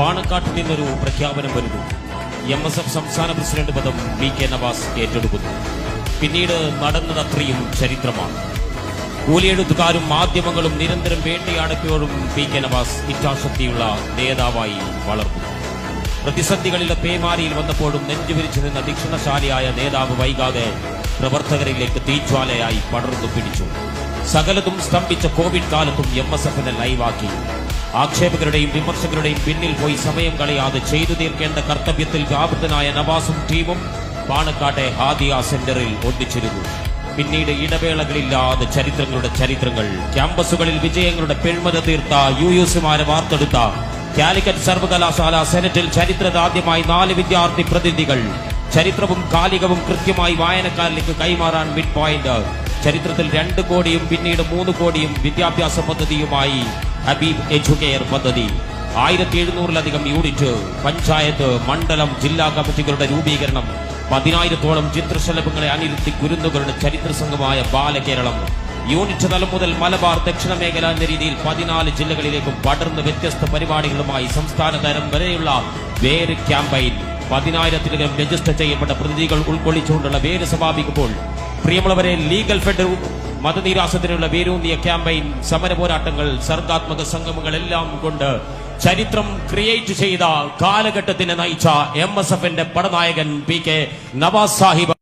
പാണക്കാട്ടിൽ നിന്നൊരു പ്രഖ്യാപനം വരുന്നു. MSF സംസ്ഥാന പ്രസിഡന്റ് പദം PK നവാസ് ഏറ്റെടുക്കുന്നു. പിന്നീട് നടന്നതത്രയും ചരിത്രമാണ്. കൂലിയെഴുത്തുകാരും മാധ്യമങ്ങളും നിരന്തരം വേട്ടയാടപ്പോഴും PK നവാസ് ഇച്ഛാശക്തിയുള്ള നേതാവായി വളർന്നു. പ്രതിസന്ധികളിലെ പേമാരിയിൽ വന്നപ്പോഴും നെഞ്ചുവിരിച്ചു നിന്ന ദീക്ഷണശാലിയായ നേതാവ് വൈകാതെ പ്രവർത്തകരിലേക്ക് തീജ്വാലയായി പടർന്നു പിടിച്ചു. സകലതും സ്തംഭിച്ച കോവിഡ് കാലത്തും MSFനെ ലൈവാക്കി. ആക്ഷേപകരുടെയും വിമർശകരുടെയും പിന്നിൽ പോയി സമയം കളയാതെ ചെയ്തു തീർക്കേണ്ട കർത്തവ്യത്തിൽ വ്യാപൃതനായ നവാസും ടീമും പാണക്കാട്ടെ ഹാദിയ സെന്ററിൽ ഒന്നിച്ചിരുന്നു. പിന്നീട് ഇടവേളകളില്ലാതെ ചരിത്രങ്ങൾ ക്യാമ്പസുകളിൽ വിജയങ്ങളുടെ പെൺമത തീർത്ത UUCമാരെ വാർത്തെടുത്ത കാലിക്കറ്റ് സർവകലാശാല സെനറ്റിൽ ചരിത്രത്തിലാദ്യമായി 4 വിദ്യാർത്ഥി പ്രതിനിധികൾ. ചരിത്രവും കാലികവും കൃത്യമായി വായനക്കാരിലേക്ക് കൈമാറാൻ മിഡ് പോയിന്റ്. ചരിത്രത്തിൽ 2 കോടിയും പിന്നീട് 3 കോടിയും വിദ്യാഭ്യാസ പദ്ധതിയുമായി ഹബീബ് എഡ്യൂക്കെയർ പദ്ധതി. 1700-ലധികം യൂണിറ്റ്, പഞ്ചായത്ത്, മണ്ഡലം, ജില്ലാ കമ്മിറ്റികളുടെ രൂപീകരണം, 10,000-ഓളം ചിത്രശലഭങ്ങളെ അണിനിരത്തി കുരുന്നുകളുടെ ചരിത്ര സംഘമായ ബാലകേരളം. യൂണിറ്റ് തലം മുതൽ മലബാർ ദക്ഷിണ മേഖല എന്ന രീതിയിൽ 14 ജില്ലകളിലേക്കും പടർന്ന് വ്യത്യസ്ത പരിപാടികളുമായി സംസ്ഥാന തലം വരെയുള്ള വേര് ക്യാമ്പയിൻ. 10,000-ലധികം രജിസ്റ്റർ ചെയ്യപ്പെട്ട പ്രതിനിധികൾ ഉൾക്കൊള്ളിച്ചുകൊണ്ടുള്ള വേര് സമാപിക്കുമ്പോൾ പ്രിയമുള്ളവരെ, ലീഗൽ ഫെഡ് മതനിരാസത്തിനുള്ള വേരൂന്നിയ ക്യാമ്പയിൻ, സമര പോരാട്ടങ്ങൾ, സർഗാത്മക സംഗമങ്ങൾ എല്ലാം കൊണ്ട് ചരിത്രം ക്രിയേറ്റ് ചെയ്ത കാലഘട്ടത്തിനെ നയിച്ച MSFന്റെ പടനായകൻ PK നവാസ് സാഹിബ്.